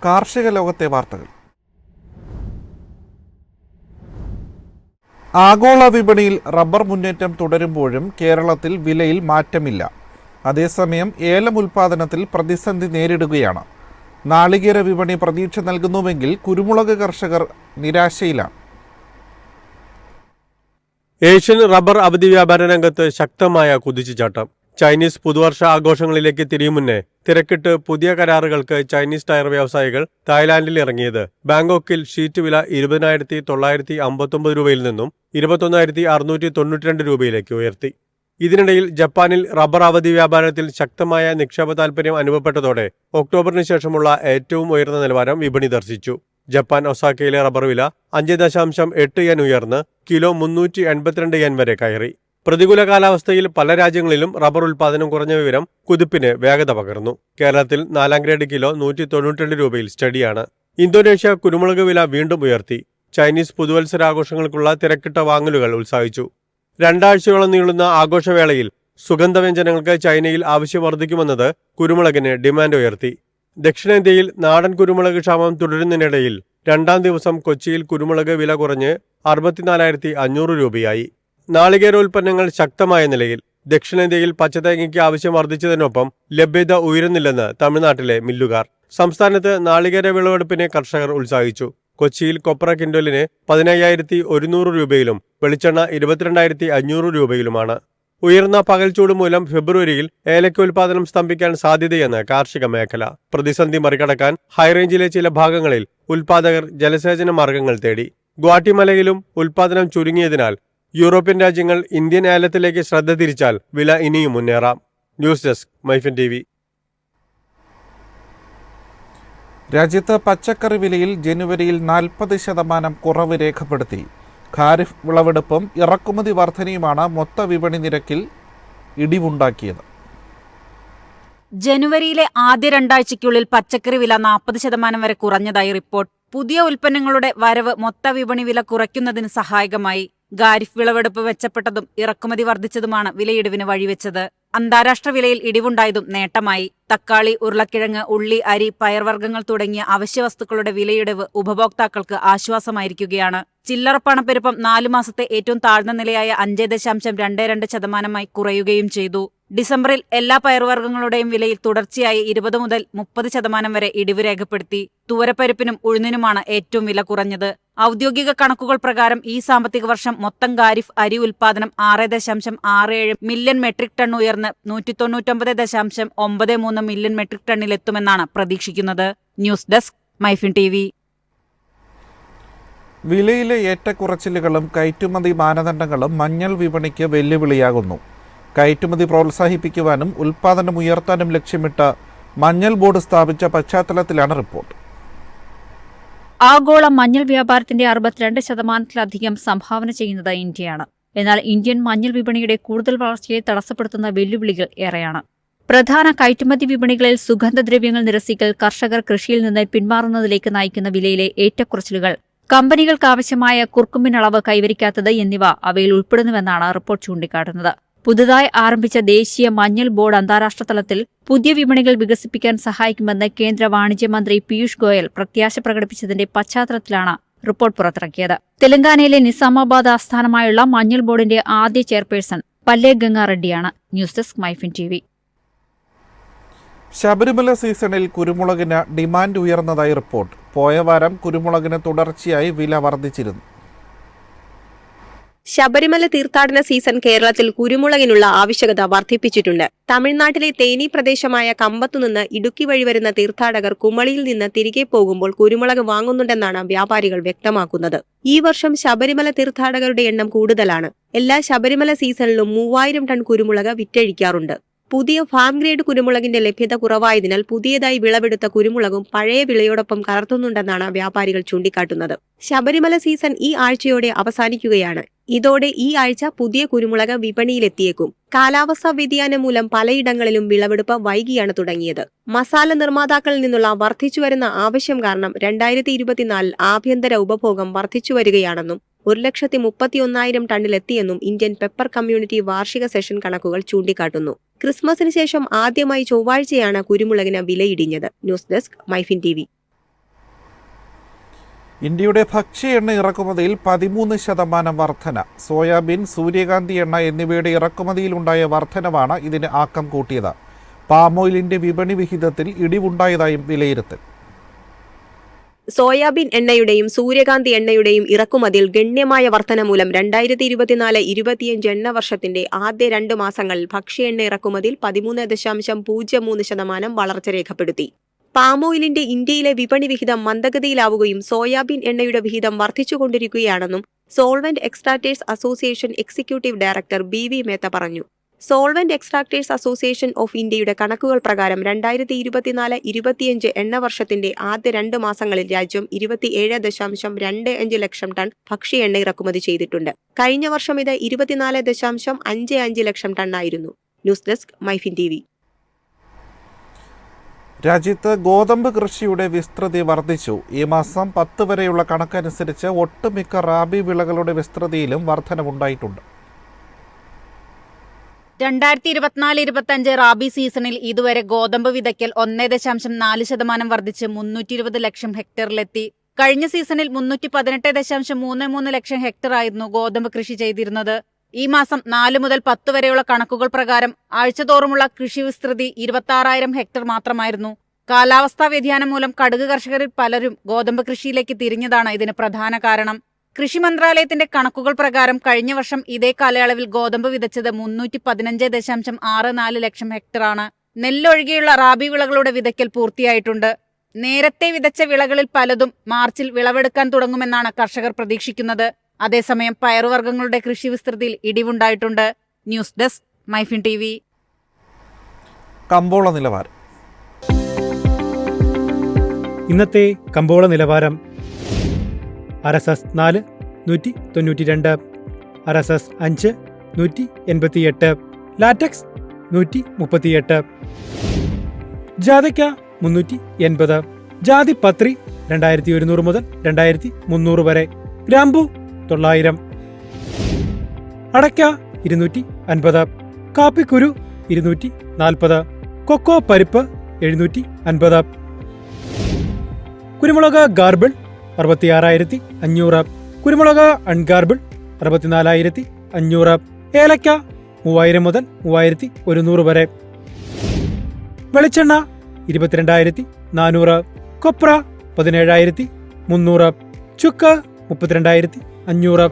കാർഷിക ലോകത്തെ വാർത്തകൾ. ആഗോള വിപണിയിൽ റബ്ബർ മുന്നേറ്റം തുടരുമ്പോഴും കേരളത്തിൽ വിലയിൽ മാറ്റമില്ല. അതേസമയം ഏലം ഉൽപ്പാദനത്തിൽ പ്രതിസന്ധി നേരിടുകയാണ്. നാളികേര വിപണി പ്രതീക്ഷ നൽകുന്നുവെങ്കിൽ കുരുമുളക് കർഷകർ നിരാശയിലാണ്. ഏഷ്യൻ റബ്ബർ അവധി വ്യാപാര രംഗത്ത് ശക്തമായ കുതിച്ചുചാട്ടം. ചൈനീസ് പുതുവർഷ ആഘോഷങ്ങളിലേക്ക് തിരിയും മുന്നേ തിരക്കിട്ട് പുതിയ കരാറുകൾക്ക് ചൈനീസ് ടയർ വ്യവസായികൾ തായ്ലാന്റിൽ ഇറങ്ങിയത് ബാങ്കോക്കിൽ ഷീറ്റ് വില 20,959 രൂപയിൽ നിന്നും 21,692 രൂപയിലേക്ക് ഉയർത്തി. ഇതിനിടയിൽ ജപ്പാനിൽ റബ്ബർ അവധി വ്യാപാരത്തിൽ ശക്തമായ നിക്ഷേപ താൽപര്യം അനുഭവപ്പെട്ടതോടെ ഒക്ടോബറിന് ശേഷമുള്ള ഏറ്റവും ഉയർന്ന നിലവാരം വിപണി ദർശിച്ചു. ജപ്പാൻ ഒസാക്കയിലെ റബ്ബർ വില 5.8 yen ഉയർന്ന് കിലോ 382 yen വരെ കയറി. പ്രതികൂല കാലാവസ്ഥയിൽ പല രാജ്യങ്ങളിലും റബ്ബർ ഉൽപ്പാദനം കുറഞ്ഞ വിവരം കുതിപ്പിന് വേഗത പകർന്നു. കേരളത്തിൽ 4ാം ഗ്രേഡ് കിലോ 192 രൂപയിൽ സ്റ്റഡിയാണ്. ഇന്തോനേഷ്യ കുരുമുളക് വില വീണ്ടും ഉയർത്തി. ചൈനീസ് പുതുവത്സരാഘോഷങ്ങൾക്കുള്ള തിരക്കിട്ട വാങ്ങലുകൾ ഉത്സാഹിച്ചു. 2 ആഴ്ചയോളം നീളുന്ന ആഘോഷവേളയിൽ സുഗന്ധവ്യഞ്ജനങ്ങൾക്ക് ചൈനയിൽ ആവശ്യം വർദ്ധിക്കുമെന്നത് കുരുമുളകിന് ഡിമാൻഡ് ഉയർത്തി. ദക്ഷിണേന്ത്യയിൽ നാടൻ കുരുമുളക് ക്ഷാമം തുടരുന്നതിനിടയിൽ 2ാം ദിവസം കൊച്ചിയിൽ കുരുമുളക് വില കുറഞ്ഞ് 64,500 രൂപയായി. നാളികേരോൽപ്പന്നങ്ങൾ ശക്തമായ നിലയിൽ. ദക്ഷിണേന്ത്യയിൽ പച്ചതേങ്ങയ്ക്ക് ആവശ്യം വർദ്ധിച്ചതിനൊപ്പം ലഭ്യത ഉയരുന്നില്ലെന്ന് തമിഴ്നാട്ടിലെ മില്ലുകാർ. സംസ്ഥാനത്ത് നാളികേര വിളവെടുപ്പിന് കർഷകർ ഉത്സാഹിച്ചു. കൊച്ചിയിൽ കൊപ്ര കിൻഡലിന് 15,100 രൂപയിലും വെളിച്ചെണ്ണ 22,500 രൂപയിലുമാണ്. ഉയർന്ന പകൽച്ചൂട് മൂലം ഫെബ്രുവരിയിൽ ഏലക്ക ഉൽപാദനം സ്തംഭിക്കാൻ സാധ്യതയെന്ന് കാർഷിക മേഖല. പ്രതിസന്ധി മറികടക്കാൻ ഹൈറേഞ്ചിലെ ചില ഭാഗങ്ങളിൽ ഉൽപാദകർ ജലസേചന മാർഗങ്ങൾ തേടി. ഗ്വാട്ടിമലയിലും ഉൽപാദനം ചുരുങ്ങിയതിനാൽ യൂറോപ്യൻ രാജ്യങ്ങൾ ഇന്ത്യൻ ഏലത്തിലേക്ക് ശ്രദ്ധ തിരിച്ചാൽ വില ഇനിയും മുന്നേറാം. News desk MyFin TV. രാജ്യത്ത് പച്ചക്കറി വിലയിൽ ജനുവരിയിൽ 40% കുറവ് രേഖപ്പെടുത്തി. ഖാരിഫ് വിളവെടുപ്പും ഇറക്കുമതി വർധനയുമാണ് മൊത്ത വിപണി നിരക്കിൽ ഇടിവുണ്ടാക്കിയത്. ജനുവരിയിലെ ആദ്യ 2 ആഴ്ചയ്ക്കുള്ളിൽ പച്ചക്കറി വില 40% വരെ കുറഞ്ഞതായി റിപ്പോർട്ട്. പുതിയ ഉൽപ്പന്നങ്ങളുടെ വരവ് മൊത്ത വിപണി വില കുറയ്ക്കുന്നതിന് സഹായകമായി. ഖാരിഫ് വിളവെടുപ്പ് മെച്ചപ്പെട്ടതും ഇറക്കുമതി വർദ്ധിച്ചതുമാണ് വിലയിടിവിന് വഴിവെച്ചത്. അന്താരാഷ്ട്ര വിലയിൽ ഇടിവുണ്ടായതും നേട്ടമായി. തക്കാളി, ഉരുളക്കിഴങ്ങ്, ഉള്ളി, അരി, പയർവർഗ്ഗങ്ങൾ തുടങ്ങിയ അവശ്യവസ്തുക്കളുടെ വിലയിടിവ് ഉപഭോക്താക്കൾക്ക് ആശ്വാസമായിരിക്കുകയാണ്. ചില്ലറ പണപ്പെരുപ്പം 4 മാസത്തെ ഏറ്റവും താഴ്ന്ന നിലയായ 5.22% കുറയുകയും ചെയ്തു. ഡിസംബറിൽ എല്ലാ പയർവർഗ്ഗങ്ങളുടെയും വിലയിൽ തുടർച്ചയായി 20 മുതൽ 30% വരെ ഇടിവ് രേഖപ്പെടുത്തി. തുവരപ്പരിപ്പിനും ഉഴുന്നിനുമാണ് ഏറ്റവും വില കുറഞ്ഞത്. ഔദ്യോഗിക കണക്കുകൾ പ്രകാരം ഈ സാമ്പത്തിക വർഷം മൊത്തം ഖാരിഫ് അരി ഉൽപാദനം 6.67 മില്യൺ മെട്രിക് ടൺ ഉയർന്ന് 199.93 മില്യൺ മെട്രിക് ടണ്ണിലെത്തുമെന്നാണ് പ്രതീക്ഷിക്കുന്നത്. News desk MyFin TV. വിലയിലെ ഏറ്റക്കുറച്ചിലുകളും കയറ്റുമതി മാനദണ്ഡങ്ങളും മഞ്ഞൾ വിപണിക്ക് വെല്ലുവിളിയാകുന്നു. കയറ്റുമതി പ്രോത്സാഹിപ്പിക്കുവാനും ഉൽപ്പാദനം ഉയർത്താനും ലക്ഷ്യമിട്ട് മഞ്ഞൾ ബോർഡ് സ്ഥാപിച്ച പശ്ചാത്തലത്തിലാണ് റിപ്പോർട്ട്. ആഗോള മഞ്ഞൾ വ്യാപാരത്തിന്റെ 62%-ലധികം സംഭാവന ചെയ്യുന്നത് ഇന്ത്യയാണ്. എന്നാൽ ഇന്ത്യൻ മഞ്ഞൾ വിപണിയുടെ കൂടുതൽ വളർച്ചയെ തടസ്സപ്പെടുത്തുന്ന വെല്ലുവിളികൾ ഏറെയാണ്. പ്രധാന കയറ്റുമതി വിപണികളിൽ സുഗന്ധദ്രവ്യങ്ങൾ നിരസിക്കൽ, കർഷകർ കൃഷിയിൽ നിന്ന് പിന്മാറുന്നതിലേക്ക് നയിക്കുന്ന വിലയിലെ ഏറ്റക്കുറച്ചിലുകൾ, കമ്പനികൾക്കാവശ്യമായ കുർക്കുമിൻ അളവ് കൈവരിക്കാത്തത് എന്നിവ അവയിൽ ഉൾപ്പെടുന്നുവെന്നാണ് റിപ്പോർട്ട് ചൂണ്ടിക്കാട്ടുന്നത്. പുതുതായി ആരംഭിച്ച ദേശീയ മഞ്ഞൾ ബോർഡ് അന്താരാഷ്ട്ര തലത്തിൽ പുതിയ വിപണികൾ വികസിപ്പിക്കാൻ സഹായിക്കുമെന്ന് കേന്ദ്ര വാണിജ്യ മന്ത്രി പീയൂഷ് ഗോയൽ പ്രത്യാശ പ്രകടിപ്പിച്ചതിന്റെ പശ്ചാത്തലത്തിലാണ് റിപ്പോർട്ട് പുറത്തിറക്കിയത്. തെലങ്കാനയിലെ നിസാമാബാദ് ആസ്ഥാനമായുള്ള മഞ്ഞൾ ബോർഡിന്റെ ആദ്യ ചെയർപേഴ്സൺ പല്ലേ ഗംഗാ റെഡ്ഡിയാണ്. News desk MyFin TV. Sabarimala സീസണിൽ കുരുമുളകിന് ഡിമാൻഡ് ഉയർന്നതായി റിപ്പോർട്ട്. പോയ വാരം കുരുമുളകിന് തുടർച്ചയായി വില വർദ്ധിച്ചിരുന്നു. ശബരിമല തീർത്ഥാടന സീസൺ കേരളത്തിൽ കുരുമുളകിനുള്ള ആവശ്യകത വർദ്ധിപ്പിച്ചിട്ടുണ്ട്. തമിഴ്നാട്ടിലെ തേനി പ്രദേശമായ കമ്പത്തുനിന്ന് ഇടുക്കി വഴി വരുന്ന തീർത്ഥാടകർ കുമളിയിൽ നിന്ന് തിരികെ പോകുമ്പോൾ കുരുമുളക് വാങ്ങുന്നുണ്ടെന്നാണ് വ്യാപാരികൾ വ്യക്തമാക്കുന്നത്. ഈ വർഷം ശബരിമല തീർത്ഥാടകരുടെ എണ്ണം കൂടുതലാണ്. എല്ലാ ശബരിമല സീസണിലും 3000 ടൺ കുരുമുളക് വിറ്റഴിക്കാറുണ്ട്. പുതിയ ഫാം ഗ്രേഡ് കുരുമുളകിന്റെ ലഭ്യത കുറവായതിനാൽ പുതിയതായി വിളവെടുത്ത കുരുമുളകും പഴയ വിളയോടൊപ്പം കലർത്തുന്നുണ്ടെന്നാണ് വ്യാപാരികൾ ചൂണ്ടിക്കാട്ടുന്നത്. ശബരിമല സീസൺ ഈ ആഴ്ചയോടെ അവസാനിക്കുകയാണ്. ഇതോടെ ഈ ആഴ്ച പുതിയ കുരുമുളക് വിപണിയിലെത്തിയേക്കും. കാലാവസ്ഥാ വ്യതിയാനം മൂലം പലയിടങ്ങളിലും വിളവെടുപ്പ് വൈകിയാണ് തുടങ്ങിയത്. മസാല നിർമ്മാതാക്കളിൽ നിന്നുള്ള വർദ്ധിച്ചുവരുന്ന ആവശ്യം കാരണം 2024 ആഭ്യന്തര ഉപഭോഗം വർദ്ധിച്ചുവരികയാണെന്നും 1,31,000 ടണ്ണിലെത്തിയെന്നും ഇന്ത്യൻ പെപ്പർ കമ്മ്യൂണിറ്റി വാർഷിക സെഷൻ കണക്കുകൾ ചൂണ്ടിക്കാട്ടുന്നു. ക്രിസ്മസിന് ശേഷം ആദ്യമായി ചൊവ്വാഴ്ചയാണ് കുരുമുളകിന് വിലയിടിഞ്ഞത്. News desk MyFin TV. ഇന്ത്യയുടെ ഭക്ഷ്യ എണ്ണ ഇറക്കുമതിയിൽ 13% വർധന. സോയാബീൻ, സൂര്യകാന്തി എണ്ണ എന്നിവയുടെ ഇറക്കുമതിയിലുണ്ടായ വർധനവാണ് ഇതിന് ആക്കം കൂട്ടിയത്. പാം ഓയിലിന്റെ വിപണി വിഹിതത്തിൽ ഇടിവുണ്ടായതായും വിലയിരുത്തൽ. സോയാബീൻ എണ്ണയുടെയും സൂര്യകാന്തി എണ്ണയുടെയും ഇറക്കുമതിയിൽ ഗണ്യമായ വർധന മൂലം 2024-25 എണ്ണ വർഷത്തിന്റെ ആദ്യ 2 മാസങ്ങളിൽ ഭക്ഷ്യ എണ്ണ ഇറക്കുമതിയിൽ 13.03% വളർച്ച രേഖപ്പെടുത്തി. പാം ഓയിലിന്റെ ഇന്ത്യയിലെ വിപണി വിഹിതം മന്ദഗതിയിലാവുകയും സോയാബീൻ എണ്ണയുടെ വിഹിതം വർദ്ധിച്ചുകൊണ്ടിരിക്കുകയാണെന്നും solvent extractors association executive director BV Mehta പറഞ്ഞു. സോൾവെന്റ് എക്സ്ട്രാക്ടേഴ്സ് അസോസിയേഷൻ ഓഫ് ഇന്ത്യയുടെ കണക്കുകൾ പ്രകാരം 2024-25 എണ്ണ വർഷത്തിന്റെ ആദ്യ 2 മാസങ്ങളിൽ രാജ്യം 27.25 ലക്ഷം ടൺ ഭക്ഷ്യ എണ്ണ ഇറക്കുമതി ചെയ്തിട്ടുണ്ട്. കഴിഞ്ഞ വർഷം ഇത് 24.55 ലക്ഷം ടണ്ണായിരുന്നു. News desk MyFin TV. രാജ്യത്ത് ഗോതമ്പ് കൃഷിയുടെ വിസ്തൃതി വർദ്ധിച്ചു. ഈ മാസം 10 വരെയുള്ള കണക്കനുസരിച്ച് ഒട്ടുമിക്ക റാബി വിളകളുടെ വിസ്തൃതിയിലും വർധനവുണ്ടായിട്ടുണ്ട്. 2024-25 റാബി സീസണിൽ ഇതുവരെ ഗോതമ്പ് വിതയ്ക്കൽ 1.4% വർദ്ധിച്ച് 320 ലക്ഷം ഹെക്ടറിലെത്തി. കഴിഞ്ഞ സീസണിൽ 318.33 ലക്ഷം ഹെക്ടറായിരുന്നു ഗോതമ്പ് കൃഷി ചെയ്തിരുന്നത്. ഈ മാസം 4 മുതൽ 10 വരെയുള്ള കണക്കുകൾ പ്രകാരം ആഴ്ചതോറുമുള്ള കൃഷി വിസ്തൃതി 26,000 ഹെക്ടർ മാത്രമായിരുന്നു. കാലാവസ്ഥാ വ്യതിയാനം മൂലം കടുക് കർഷകരിൽ പലരും ഗോതമ്പ് കൃഷിയിലേക്ക് തിരിഞ്ഞതാണ് ഇതിന് പ്രധാന കാരണം. കൃഷി മന്ത്രാലയത്തിന്റെ കണക്കുകൾ പ്രകാരം കഴിഞ്ഞ വർഷം ഇതേ കാലയളവിൽ ഗോതമ്പ് വിതച്ചത് 315.64 ലക്ഷം ഹെക്ടറാണ്. നെല്ലൊഴികെയുള്ള റാബി വിളകളുടെ വിതയ്ക്കൽ പൂർത്തിയായിട്ടുണ്ട്. നേരത്തെ വിതച്ച വിളകളിൽ പലതും മാർച്ചിൽ വിളവെടുക്കാൻ തുടങ്ങുമെന്നാണ് കർഷകർ പ്രതീക്ഷിക്കുന്നത്. അതേസമയം പയറുവർഗ്ഗങ്ങളുടെ കൃഷി വിസ്തൃതിയിൽ ഇടിവുണ്ടായിട്ടുണ്ട്. News desk MyFin TV. കമ്പോള നിലവാരം. ഇന്നത്തെ കമ്പോള നിലവാരം: RSS 4 192, RSS 5 188, ലാറ്റക്സ് 138, ജാതിക്ക 380, ജാതിപത്രി 2100 മുതൽ 2300 വരെ, ഗ്രാമ്പു 900, അടയ്ക്ക 250, കാപ്പിക്കുരു 240, കൊക്കോ പരിപ്പ് 750, കുരുമുളക് ഗാർബിൾ 66,500, കുരുമുളക് അൺഗാർബിൾ 64,500, ഏലക്ക 3000 മുതൽ 3100 വരെ, വെളിച്ചെണ്ണ 22,400, കൊപ്ര 17,300, ചുക്ക് 32,500.